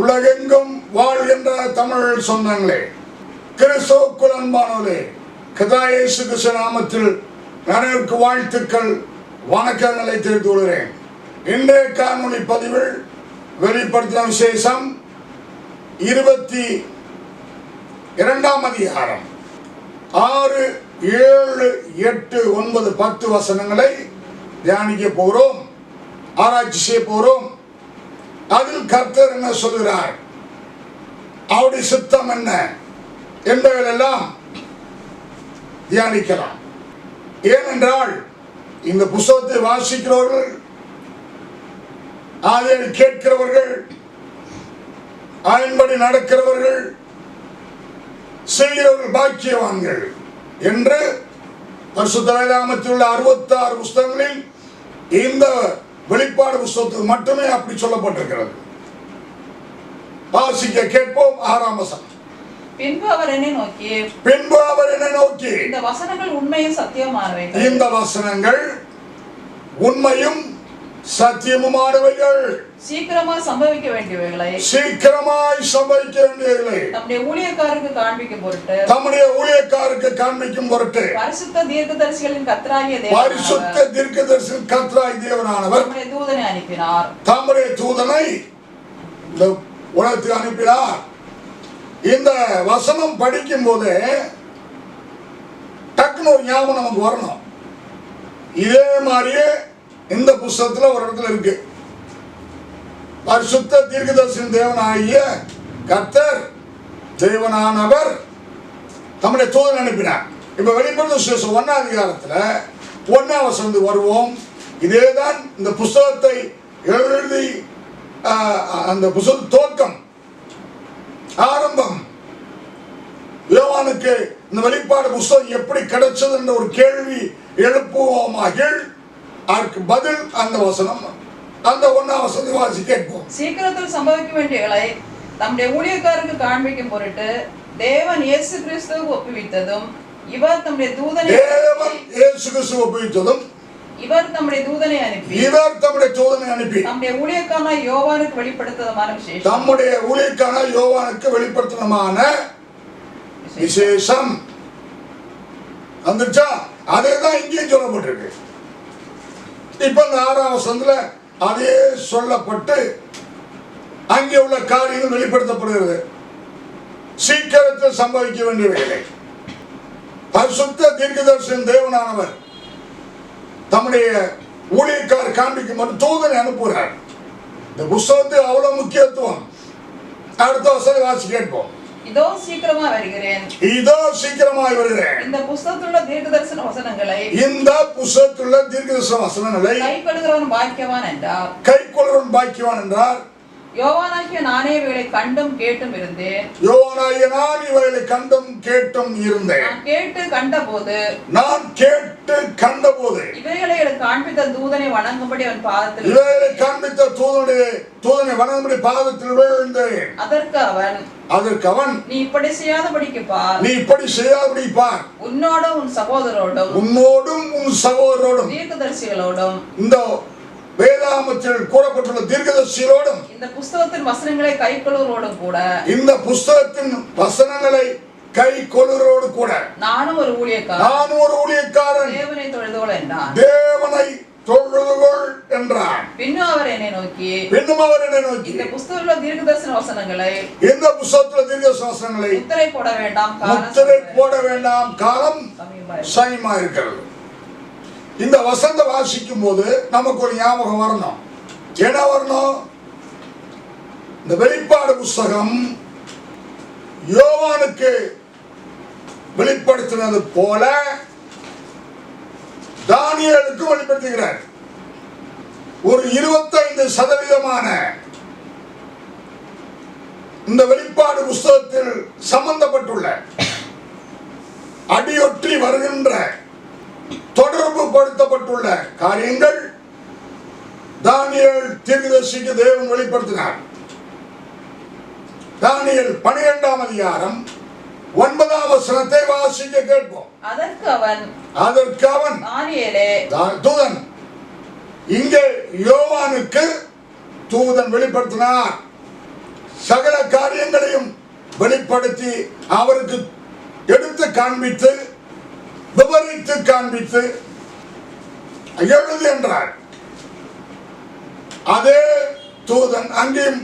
உலகெங்கும் வாழ்கின்ற தமிழ் சொந்தங்களே, கிறிஸ்துவுக்குள் அன்பானவர்களே, கர்த்தராகிய இயேசு கிறிஸ்து நாமத்தில் அனைவருக்கு வாழ்த்துக்கள், வணக்கங்களை தெரிவித்துக் கொள்கிறேன். இன்றைய காணொளி பதிவில் வெளிப்படுத்தின விசேஷம் 22ஆம் அதிகாரம் 6, 7, 8, 9, 10 வசனங்களை தியானிக்க போகிறோம், ஆராய்ச்சி செய்ய போகிறோம். அதில் கர்த்தர் என்ன சொல்கிறார், அவருடைய சித்தம் என்ன என்பதையெல்லாம் தியானிக்கலாம். ஏனென்றால் இந்த புத்தகத்தை வாசிக்கிறவர்கள், அதை கேட்கிறவர்கள், அதன்படி நடக்கிறவர்கள், செய்கிறவர்கள் பாக்கியவான்கள் என்று பரிசுத்த வேதாகமத்தில் உள்ள 66 புத்தகங்களில் இந்த வெளிப்பாடு புத்தகத்துக்கு மட்டுமே அப்படி சொல்லப்பட்டிருக்கிறது. வாசிக்க கேட்போம். 6ஆம் வசனம். பின்பு அவர் என்னை நோக்கி, இந்த வசனங்கள் உண்மையும் சத்தியமானவைகள். இந்த வசனங்கள் உண்மையும் சத்தியமுமானவைகள். சீக்கிரமாய் சம்பவிக்க வேண்டியவைகளை தம்முடைய ஊழியக்காரருக்கு காண்பிக்கும் பொருட்டு பரிசுத்த தீர்க்கதரிசிகளின் கர்த்தராகிய தேவனானவர் தம்முடைய தூதனை இந்த உலகத்துக்கு அனுப்பினார். இந்த வசனம் படிக்கும் போது டக்குனு ஒரு ஞாபகம் நமக்கு வரணும். இதே மாதிரியே இந்த புத்தகத்துல ஒரு இடத்துல இருக்கு, பரிசுத்த தீர்க்கதரிசியின் தேவனாகிய கர்த்தர் தேவனானவர் தம்முடைய தூதனை அனுப்பினார். இப்ப வெளிப்படுத்தின விசேஷம் 1ஆம் அதிகாரத்துல 1ஆம் வசனம் வருவோம். இதேதான் இந்த புத்தகத்தை எழுதி அந்த புத்தக துவக்கம், ஆரம்பம். யோவானுக்கு இந்த வெளிப்பாடு புத்தகம் எப்படி கிடைச்சது என்ற ஒரு கேள்வி எழுப்புவோமாக, அதற்கு பதில் அந்த வசனம், அந்த 1ஆம் வசனத்தை வாசி கேட்போம். சீக்கிரத்தில் சம்பவிக்க வேண்டியவைகளை தம்முடைய ஊழியக்காரருக்கு காண்பிக்கும் பொருட்டு தேவன் இயேசு கிறிஸ்துவை ஒப்புவித்ததும் இவர் தம்முடைய தூதனை இவர் தம்முடைய தூதனை அனுப்பி தம்முடைய ஊழியக்காரனான யோவானுக்கு வெளிப்படுத்தமான விசேஷம். தம்முடைய ஊழியக்காரனான யோவானுக்கு வெளிப்படுத்தமான விசேஷம் வந்துச்சா? அதேதான் இங்கேயும் சொல்லப்பட்டிருக்கு. இப்ப இந்த 6ஆம் வசனத்துல அதே சொல்லப்பட்டு அங்கே உள்ள காரியங்கள் வெளிப்படுத்தப்படுகிறது. சீக்கிரத்தில் சம்பவிக்க வேண்டியவைகளை பரிசுத்த தீர்க்கதரிசியின் தேவனானவர் தம்முடைய ஊழியக்காரர் காண்பிக்கும் மட்டும் தூதனை அனுப்புகிறார். இந்த புத்தகத்துக்கு அவ்வளவு முக்கியத்துவம். அடுத்த வசனம் வாசி கேட்போம். இதோ சீக்கிரமாய் வருகிறேன். இந்த புத்தகத்துள்ள தீர்க்கதரிசன வசனங்களை கைக்கொள்கிறவன் பாக்கியவான் என்றார். யோவானாகிய நானே இவைகளை கண்டும் கேட்டும் இருந்தேன். நான் கேட்டு கண்டபோது இவைகளை காண்பித்த தூதனை வணங்கும்படி அவன் பாதத்தில் விழுந்தேன். அதற்கு அவன் நீ இப்படி செய்யாதபடிக்கு பார், உன்னோடும் உன் சகோதரரோடும் தீர்க்கதரிசிகளோடும் இந்த வேதாகமத்தில் கூறப்பட்டுள்ள தீர்க்கதரிசிகளோடும் இந்த புத்தகத்தின் வசனங்களை கைக்கொள்ளுரோடு கூட நானும் ஒரு ஊழியக்காரன் தேவனை தொழுதுகொள் என்றார். பின்னும் அவர் என்னை நோக்கி இந்த புத்தகத்துல தீர்க்கதரிசன வசனங்களை முத்திரை போட வேண்டாம், காலம் சமீபமா இருக்கிறது. இந்த வசனத்தை வாசிக்கும் போது நமக்கு ஒரு ஞாபகம் வரணும். என்ன வரணும்? இந்த வெளிப்பாடு புத்தகம் யோவானுக்கு வெளிப்படுத்தினது போல தானியேலுக்கு வெளிப்படுத்துகிறார். ஒரு 25% இந்த வெளிப்பாடு புத்தகத்தில் சம்பந்தப்பட்டுள்ள அடியொற்றி வருகின்ற தொடர்பு படுத்தப்பட்டுள்ள காரியங்கள் தானியேல் தீர்க்கதரிசிக்கு தேவன் வெளிப்படுத்தினார். தானியேல் 12ஆம் அதிகாரம் 9ஆம் வசனத்தை வாசிக்க கேட்போம். அதற்கு அவன் தானியேலே தூதன், இங்கே யோவானுக்கு தூதன் வெளிப்படுத்தினார். வெளிப்படுத்தி அவருக்கு எடுத்து காண்பித்து விவரித்து காண்பித்து எழுது என்றார். அதே தூதன் அங்கேயும்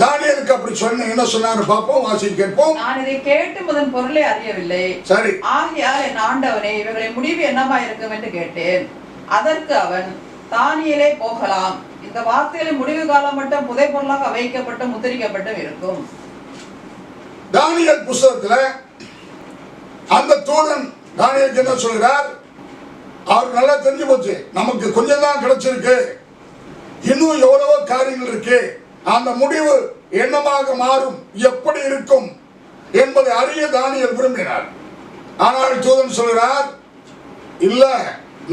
தானியேலுக்கு அப்படி சொன்ன என்ன சொன்னாரு பாப்போம், வாசி கேட்போம். நான் இதை கேட்டு முதன் பொருளை அறியவில்லை, சரி, ஆகையால் என் ஆண்டவனே இவர்களின் முடிவு என்னவா இருக்கும் என்று கேட்டேன். அதற்கு அவன், தானியேலே போகலாம், இந்த வார்த்தைகளின் முடிவு காலம் மட்டும் புதை பொருளாக வைக்கப்பட்டு முத்திரிக்கப்பட்டும் இருக்கும். தானியேல் புத்தகத்துல அந்த தூதன் தானியேலுக்கு என்ன சொல்கிறார்? அவருக்கு நல்லா தெரிஞ்சு போச்சு, நமக்கு கொஞ்சம் தான் கிடைச்சிருக்கு, இன்னும் எவ்வளவோ காரியங்கள் இருக்கு, அந்த முடிவு என்னமாக மாறும், எப்படி இருக்கும் என்பதை அறிய தானியேல் விரும்பினார். ஆனால் தூதன் சொல்கிறார், இல்ல,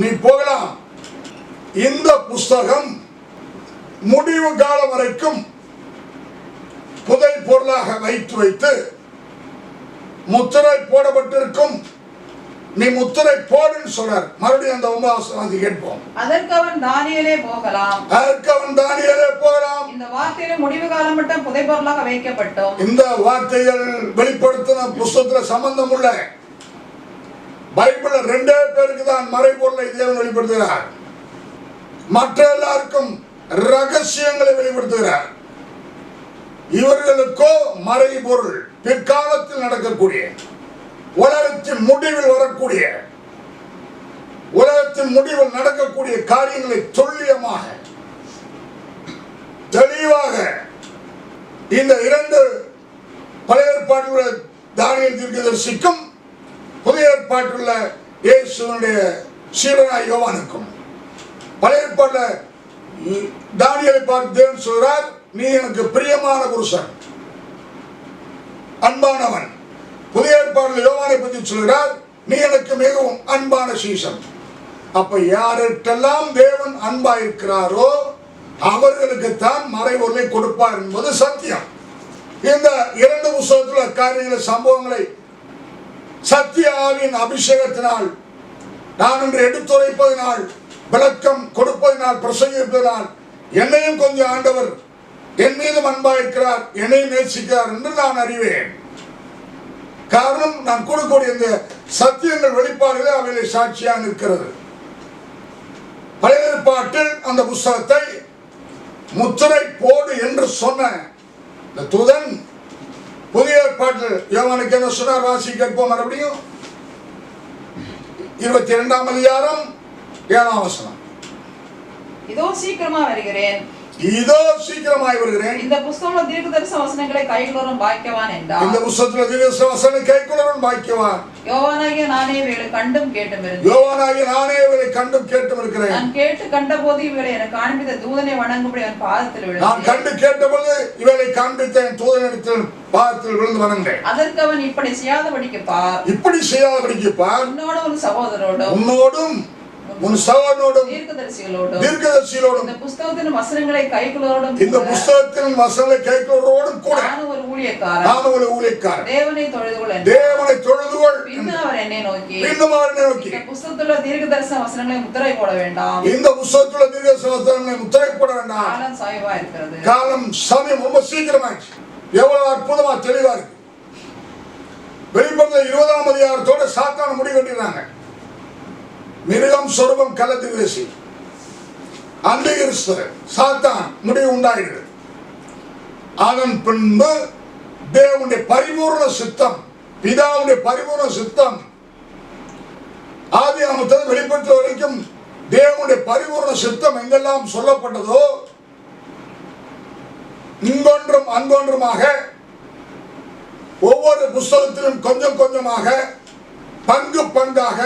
நீ போகலாம், இந்த புஸ்தகம் முடிவு காலம் வரைக்கும் புதை பொருளாக வைத்து முத்திரை போடப்பட்டிருக்கும், நீ முத்திரை போடுன்னு சொல்றார். மறுபடியும் அந்த 9 கேட்போம். அதற்கு அவன், தானியேலே போகலாம், இந்த வார்த்தையில முடிவு காலம் மட்டும் புதை பொருளாக வைக்கப்பட்டோம். இந்த வார்த்தைகள் வெளிப்படுத்தின புஸ்தகத்துல சம்பந்தம் உள்ள பைபிள்ல 2 பேருக்கு தான் மறைபொருளை தேவன் வெளிப்படுத்துகிறார். மற்ற எல்லாருக்கும் ரகசியங்களை வெளிப்படுத்துகிறார். இவர்களுக்கோ மறைபொருள், பிற்காலத்தில் நடக்கக்கூடிய, உலகத்தின் முடிவில் வரக்கூடிய, உலகத்தின் முடிவில் நடக்கக்கூடிய காரியங்களை துல்லியமாக தெளிவாக இந்த 2 பழைய ஏற்பாட்டில் தானியேல் தீர்க்கதரிசிக்கும் புதிய ஏற்பாட்டில் இயேசுவினுடைய சீடனாய் யோவானுக்கும், பழைய ஏற்பாட்டில் தானியேலை பார்த்து தேவன் சொல்றார், நீ எனக்கு பிரியமான புருஷன், அன்பானவன். புதிய ஏற்பாட்டில் யோவானை பற்றி சொல்கிறார், நீ எனக்கு மிகவும் அன்பான சீசன். அப்ப யாருக்கெல்லாம் தேவன் அன்பா இருக்கிறாரோ அவர்களுக்கு தான் மறைபொருளை கொடுப்பார் என்பது சத்தியம். இந்த 2 புத்தகத்தில் காரியங்களை, சம்பவங்களை சத்திய ஆவியின் அபிஷேகத்தினால், நான் இன்று எடுத்துரைப்பதனால், விளக்கம் கொடுப்பதனால், பிரசங்கிப்பதனால் என்னையும் கொஞ்சம் ஆண்டவர் என் மீதும் அன்பா இருக்கிறார், என்னையும் நேசிக்கிறார் என்று நான் அறிவேன். காரணம், நான் கொடுக்கக்கூடிய இந்த சத்தியங்கள் வெளிப்பாடுகளே அவைகளை சாட்சியாக இருக்கிறது. பழைய ஏற்பாட்டில் அந்த புத்தகத்தை முத்திரை போடு என்று சொன்ன இந்த தூதன் புதிய ஏற்பாட்டில் யோவானுக்கு என்ன சொன்னார்? வாசி கேட்போம். மறுபடியும் 22ஆம் அதிகாரம் 7ஆம் வசனம். இதோ சீக்கிரமா வருகிறேன், இதோ சீக்கிரமாய் வருகிறேன், இந்த புத்தகத்துல தீர்க்கதரிசன வசனங்களை கைக்கொள்ளும் பாக்கியவான் என்றார். இந்த புத்தகத்துல தீர்க்கதரிசன வசனங்களை கைக்கொள்ளும் பாக்கியவான். யோவானாகிய நானே இவைகளை கண்டும் கேட்டும் இருந்தேன். யோவானாகிய நானே இவைகளை கண்டும் கேட்டும் இருக்கிறேன். நான் கேட்டு கண்டபோது இவைகளை எனக்கு காண்பித்த தூதனை வணங்கும்படி அவன் பாதத்தில் விழுந்தேன். நான் கண்டு கேட்டபோது இவைகளை காண்பித்த தூதனிடத்தில் பாதத்தில் விழுந்து வணங்கினேன். அதற்கு அவன், இப்படி செய்யாதபடிக்கு பார், இப்படி செய்யாதபடிக்கு பார், உன்னோடும் உன் சகோதரோடும், உன்னோடும் உன் சகோதரனோடும் தீர்க்கதரிசிகளோடும் இந்த புத்தகத்தின் வசனங்களை கைக்கொள்ளுவதோடும், இந்த புத்தகத்தின் வசனங்களை கைக்கொள்ளுவதோடும் கூட நான் ஒரு ஊழியக்காரன், தேவனை தொழுதுகொள். பின்னும் அவர் என்னை நோக்கி, இந்த புத்தகத்துல தீர்க்கதரிசன வசனங்களை முத்திரை போட வேண்டாம், இந்த புத்தகத்துல தீர்க்கதரிசன வசனங்களை முத்திரை போட வேண்டாம், காலம் சமீபமா இருக்கிறது. காலம் சமயம் ரொம்ப சீக்கிரமாச்சு. எவ்வளவு அற்புதமா தெளிவா இருக்கு. வெளிப்படுத்த 20ஆம் அதிகாரத்தோட சாத்தான முடி கட்டிடுறாங்க. மிருகம், சொருபம், கள்ளத்தீர்க்கதரிசி, அந்திகிறிஸ்து, சாத்தான் முடிவு உண்டாயிடுது. அதன் பின்பு தேவனுடைய பரிபூர்ண சித்தம், பிதாவுடைய பரிபூர்ண சித்தம் ஆதியாகமத்தில் வெளிப்படுத்த வரைக்கும் தேவனுடைய பரிபூர்ண சித்தம் எங்கெல்லாம் சொல்லப்பட்டதோ இங்கொன்றும் அங்கொன்றுமாக ஒவ்வொரு புஸ்தகத்திலும் கொஞ்சம் கொஞ்சமாக, பங்கு பங்காக,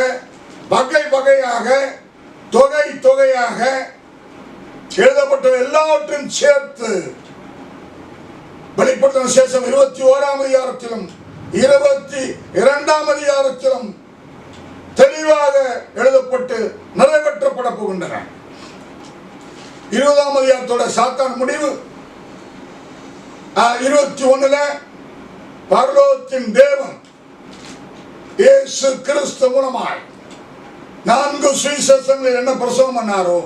வகை வகையாக, தொகை தொகையாக எழுதப்பட்ட எல்லாவற்றையும் சேர்த்து வெளிப்படுத்தின விசேஷம் 21ஆம் அதிகாரத்திலும் 22ஆம் அதிகாரத்திலும் தெளிவாக எழுதப்பட்டு நிறைவேற்றப்பட போகின்றன. 20ஆம் அதிகாரத்தோட சாத்தான் முடிவு 21ல பரலோகத்தின் தேவன் இயேசு கிறிஸ்து மூலமாய் 4 சுவிசேஷங்களில் என்ன பிரசவம் பண்ணாரோ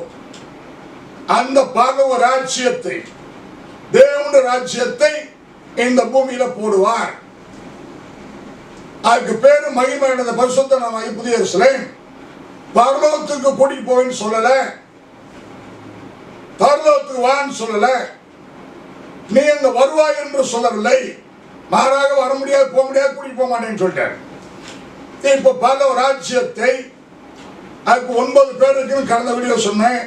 அந்த பரலோக ராஜ்யத்தை, தேவனுடைய ராஜ்யத்தை இந்த பூமியில போடுவார். அதுக்கு பேரு மகிமையான பரிசுத்த நாம புதிய எருசலேம். பரலோகத்துக்கு கூட்டிட்டு போவேன்னு சொல்லல, பரலோகத்துக்கு வான்னு சொல்லல, நீ அங்க வருவாய் என்று சொல்லவில்லை. மாறாக வர முடியாது, போக முடியாது, கூட்டிட்டு போக மாட்டேன்னு சொல்லிட்டாரு. இப்ப பல ராஜ்யத்தை அதுக்கு 9 பேர் இருக்குன்னு கடந்த வீடியோ சொன்னேன்.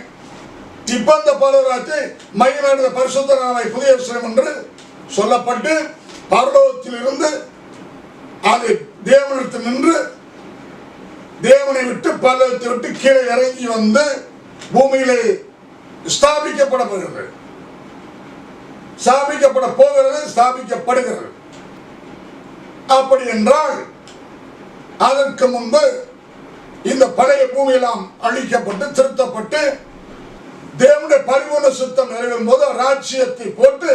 இப்ப அந்த பல ராஜ்யத்தை மகிமையான பரிசுத்த நாம புதிய எருசலேம் என்று சொல்லப்பட்டு பரலோகத்தில் இருந்து அது தேவனிடத்தில் நின்று தேவனை விட்டு பரலோகத்தை விட்டு கீழே இறங்கி வந்து பூமியிலே ஸ்தாபிக்கப்பட போகிறது, ஸ்தாபிக்கப்பட போகிறது, ஸ்தாபிக்கப்படுகிறது. அப்படி என்றால் அதற்கு முன்பு இந்த பழைய பூமியெல்லாம் அழிக்கப்பட்டு திருத்தப்பட்டு தேவனுடைய பரிபூர்ண சுத்தம் நிறைவேறும் போது ராஜ்யத்தை போட்டு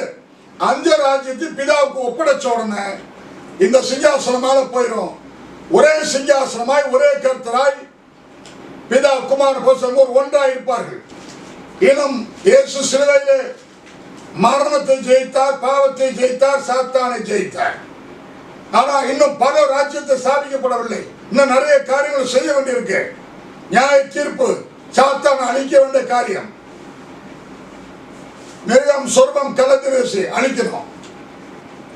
அந்த ராஜ்யத்தை பிதாவுக்கு ஒப்படைச்ச உடனே இந்த சிங்காசனமால போயிடும். ஒரே சிங்காசனமாய் ஒரே கர்த்தராய் பிதா குமார பரிசுத்தர் ஒன்றாய் இருப்பார்கள். இன்னும் இயேசு சிலுவையிலே மரணத்தை ஜெயித்தார், பாவத்தை ஜெயித்தார், சாத்தானை ஜெயித்தார். ஆனா இன்னும் பல ராஜ்யத்தை ஸ்தாபிக்கப்படவில்லை. இன்னும் நிறைய காரியங்கள் செய்ய வேண்டியிருக்கு. நியாய தீர்ப்பு, சாத்தானை அழிக்க வேண்டிய காரியம், மிருகம் சொர்பம் கலத்திரசி அழிக்கணும்,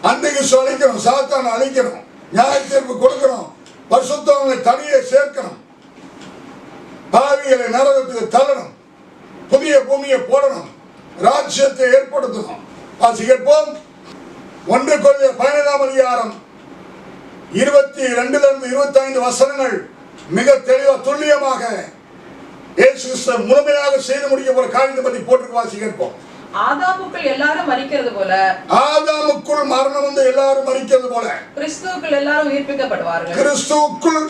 அன்றைக்கு அழிக்கணும், சாத்தானை அழிக்கணும், நியாய தீர்ப்பு கொடுக்கணும், பரிசுத்தவங்களை தனியே சேர்க்கணும், பாவிகளை நரகத்துக்கு தள்ளணும், புதிய பூமியை போடணும், ராஜ்யத்தை ஏற்படுத்தணும். வாசிப்போம். 1 கொரிந்தியர் 15ஆம் அதிகாரம் 22 25 வசனங்கள் மிக தெளிவாக துல்லியமாக இயேசு கிறிஸ்து முழுமையாக செய்து முடிக்க போற காரியத்தை பற்றி போட்டு வாசிப்போம். ஆதாமுக்குள் எல்லாரும் மரிக்கிறது போல, ஆதாமுக்குள் மரணம் வந்து எல்லாரும் மரிக்கிறது போல கிறிஸ்துவுக்குள் எல்லாரும் உயிர்ப்பிக்கப்படுவார்கள். கிறிஸ்துவுக்குள்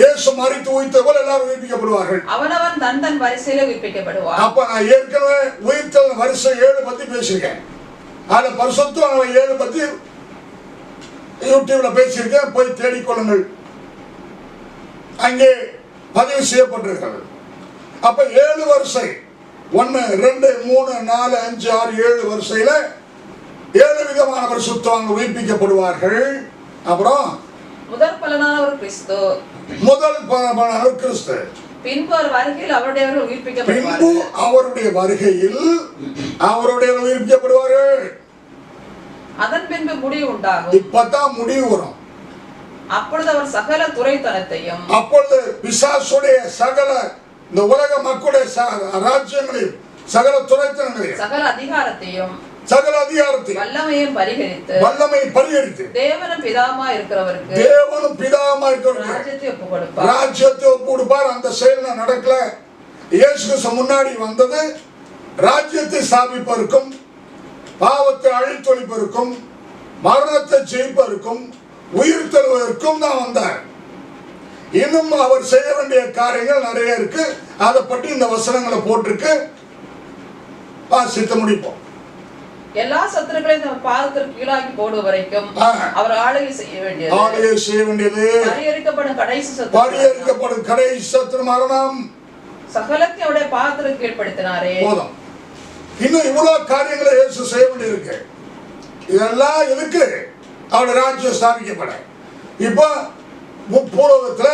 இயேசு மரித்து உயிர்த்தது போல எல்லாரும் உயிர்ப்பிக்கப்படுவார்கள். அவனவன் தன் தன் வரிசையில உயிர்ப்பிக்கப்படுவான். அப்ப நான் ஏற்கனவே உயிர்த்தல் வரிசை 7 பத்தி பேசியிருக்கேன். அதுல பரிசுத்தம் 7 பத்தி யூடியூப்ல பேசியிருக்கேன், போய் தேடிக்கொள்ளுங்கள், அங்கே பதிவு செய்யப்பட்டிருக்கிறது. அப்ப 7 வரிசை 1 2 3 4 5 6 7 வரிசையில 7 விதமான பரிசுத்தவான்கள் உயிர்ப்பிக்கப்படுவார்கள். அப்புறம் முதல் பலனானவர் கிறிஸ்து, முதல் பலனானவர் கிறிஸ்து, பின்பு அவர் வருகையில் அவருடையவர்கள் உயிர்ப்பிக்கப்படுவார்கள். பின்பு அவருடைய வருகையில் அவருடையவர்கள் உயிர்ப்பிக்கப்படுவார்கள். அதன் பின்பு முடிவு உண்டாகும். இப்பதான் முடிவு வரும். அப்பொழுது அவர் சகல துரைத்தனத்தையும், அப்பொழுது பிசாசுடைய சகல இந்த உலக மக்களுடைய ராஜ்யங்களையும் சகல துரைத்தனங்களையும் சகல அதிகாரத்தையும் வல்லமையும் பரிகரித்து தேவனும் பிதாமா இருக்கிறவருக்கு ராஜ்யத்தை ஒப்பு கொடுப்பார். அந்த செயல் நடக்கல. இயேசு கிறிஸ்து முன்னாடி வந்தது ராஜ்யத்தை ஸ்தாபிப்பதற்கும், பாவத்தை அழித்தொழிப்பதற்கும், மரணத்தை ஜெயிப்பதற்கும், உயிர் தருவதற்கும் தான் வந்தார். இன்னும் அவர் செய்ய வேண்டிய காரியங்கள் நிறைய இருக்கு. அதை பற்றி இந்த வசனங்களை போட்டிருக்கு, வாசித்து முடிப்போம். எல்லா சத்துருக்களையும் தம் பாதத்திற்கு கீழாக்கி போடுவ வரைக்கும் அவர் ஆளுகை செய்ய வேண்டியது. பரிகரிக்கப்படும் கடைசி சத்துரு மரணம். சகலத்தையும் அவருடைய பாதத்திற்கு கீழ்ப்படுத்தினாரே. போதும். இன்னும் இவ்வளவு காரியங்களை இயேசு செய்ய வேண்டியிருக்கு. இதெல்லாம் எதுக்கு? அவருடைய ராஜ்யம் ஸ்தாபிக்கப்பட. இப்போ பூலோகத்துல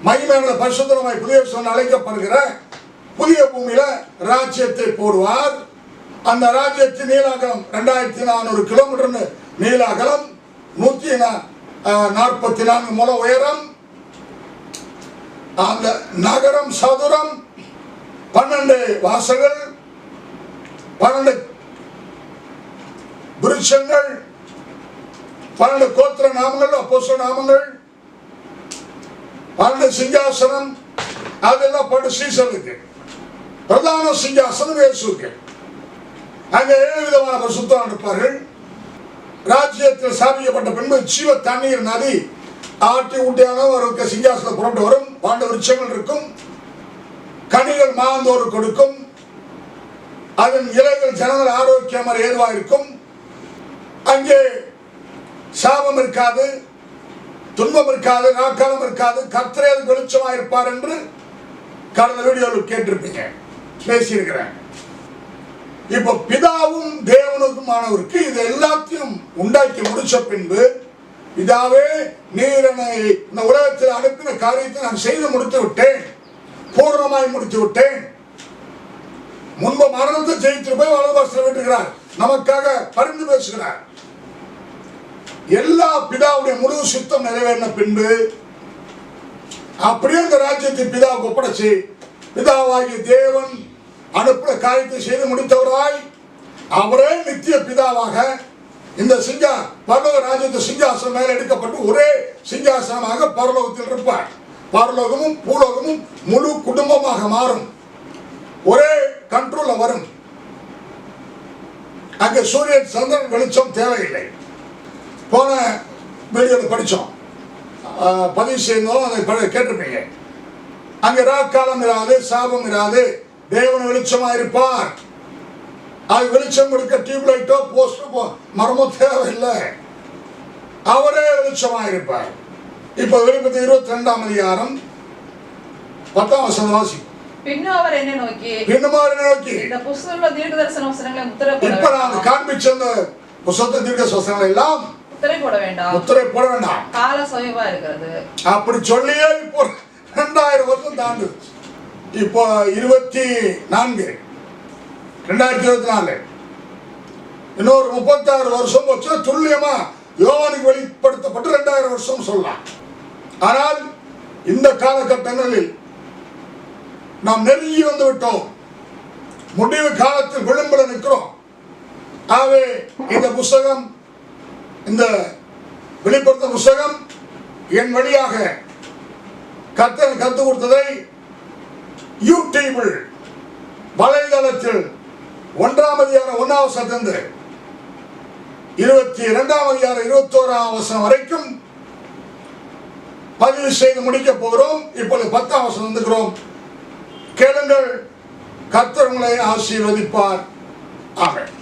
மகிமையான பரிசுத்தமாய் புதிய அழைக்கப்படுகிற புதிய பூமியில ராஜ்யத்தை போடுவார். அந்த ராஜ்யத்தின் நீளாகலம் 2400 கிலோமீட்டர் நீளாகலம், 144 முழ உயரம். அந்த நகரம் சதுரம், 12 வாசல்கள், 12 விருட்சங்கள், 12 கோத்திர நாமங்கள், அப்போஸ்தல நாமங்கள், 12 சிங்காசனம். அதெல்லாம் 12 சீசனுக்கு. பிரதான சிங்காசனம் இயேசுக்கு. அங்கே 7 விதமான பரிசுத்தவான்கள் இருப்பார்கள். ராஜ்யத்தில் ஸ்தாபிக்கப்பட்ட பின்பு ஜீவ தண்ணீர் நதி ஆட்டி ஊட்டியாக ஒரு சிங்காசனம் புரண்டு வரும். 12 விருட்சங்கள் இருக்கும். கனிகள் மாந்தோறு கொடுக்கும். அதன் இலைகள் ஜனங்கள் ஆரோக்கியமாக ஏதுவாக இருக்கும். அங்கே சாபம் இருக்காது, துன்பம் இருக்காது, நாக்காலம் இருக்காது. கர்த்தரே வெளிச்சமாக இருப்பார் என்று கடந்த வீடியோவில் கேட்டிருப்பீங்க, பேசியிருக்கிறேன். இப்போ பிதாவும் தேவனுக்குமானவருக்கு இது எல்லாத்தையும் உண்டாக்கி முடிச்ச பின்பு பிதாவே, நீர் என்னை இந்த உலகத்தில் அனுப்பின காரியத்தை நான் செய்து முடித்து விட்டேன், பூர்ணமாய் முடித்து விட்டேன். முன்பு மரணத்தை ஜெயித்து போய் வலதுபாசத்தில் விட்டுகிறார், நமக்காக பரிந்து பேசுகிறார். எல்லா பிதாவுடைய முழு சித்தம் நிறைவேறின பின்பு அப்படியே இந்த ராஜ்யத்தை பிதாவுக்கு ஒப்படைச்சு, பிதாவாகிய தேவன் அனுப்பின காரியத்தை செய்து முடித்தவராய் அவரே நித்திய பிதாவாக இந்த பரலோக ராஜ்யத்தை சிங்காசனம் மேல எடுக்கப்பட்டு ஒரே சிங்காசனமாக பரலோகத்தில் இருப்பார். பரலோகமும் பூலோகமும் முழு குடும்பமாக மாறும், ஒரே கண்ட்ரோல்ல வரும். அங்க சூரியன் சந்திரன் வெளிச்சம் தேவையில்லை. போன வீடியோவில் படித்தோம், பதிவு செய்தோம், அதை கேட்டிருப்பீங்க. அங்கே ராக்காலம் இராது, சாபம் இராது, தேவன் வெளிச்சமா இருப்பார். அது வெளிச்சம் கொடுக்க டியூப்லைட்டோ போஸ்டோ மரமோ தேவையில்லை, அவரே வெளிச்சமா இருப்பார். இப்ப வெளிப்பத்தி 22ஆம் அதிகாரம் 10ஆம் வசனம் வாசி. பின்னும் அவர் என்ன நோக்கி இந்த புஸ்தகத்துல தீர்க்கதரிசன வசனங்களை முத்திரை போட இப்ப நான் காண்பிச்ச அந்த புஸ்தகத்தின் தீர்க்க வசனங்கள் எல்லாம் முத்திரை போட வேண்டாம், கால சமீபமா இருக்கிறது அப்படி சொல்லியே இப்போ 2000 வருஷம் தாண்டு. இப்போ 2024 இன்னொரு 36 வருஷம் வச்சு துல்லியமா யோவானுக்கு வெளிப்படுத்தப்பட்டு 2000 வருஷம் சொல்லலாம். ஆனால் இந்த காலகட்டங்களில் நாம் நெருங்கி வந்து விட்டோம், முடிவு காலத்தில் விளிம்புல நிற்கிறோம். ஆகவே இந்த புஸ்தகம், இந்த வெளிப்படுத்த புஸ்தகம் என் வழியாக கர்த்தர் கற்றுக் கொடுத்ததை யூடியூபில் வலைதளத்தில் 1ஆம் அதிகாரம் 1ஆம் வசனத்திலிருந்து 22ஆம் அதிகாரம் 21ஆம் வசனம் வரைக்கும் பதிவு செய்து முடிக்க போகிறோம். இப்பொழுது 10ஆம் வசனம் வந்துக்கிறோம். கேளுங்கள், கர்த்தர் உங்களை ஆசீர்வதிப்பார். ஆமென்.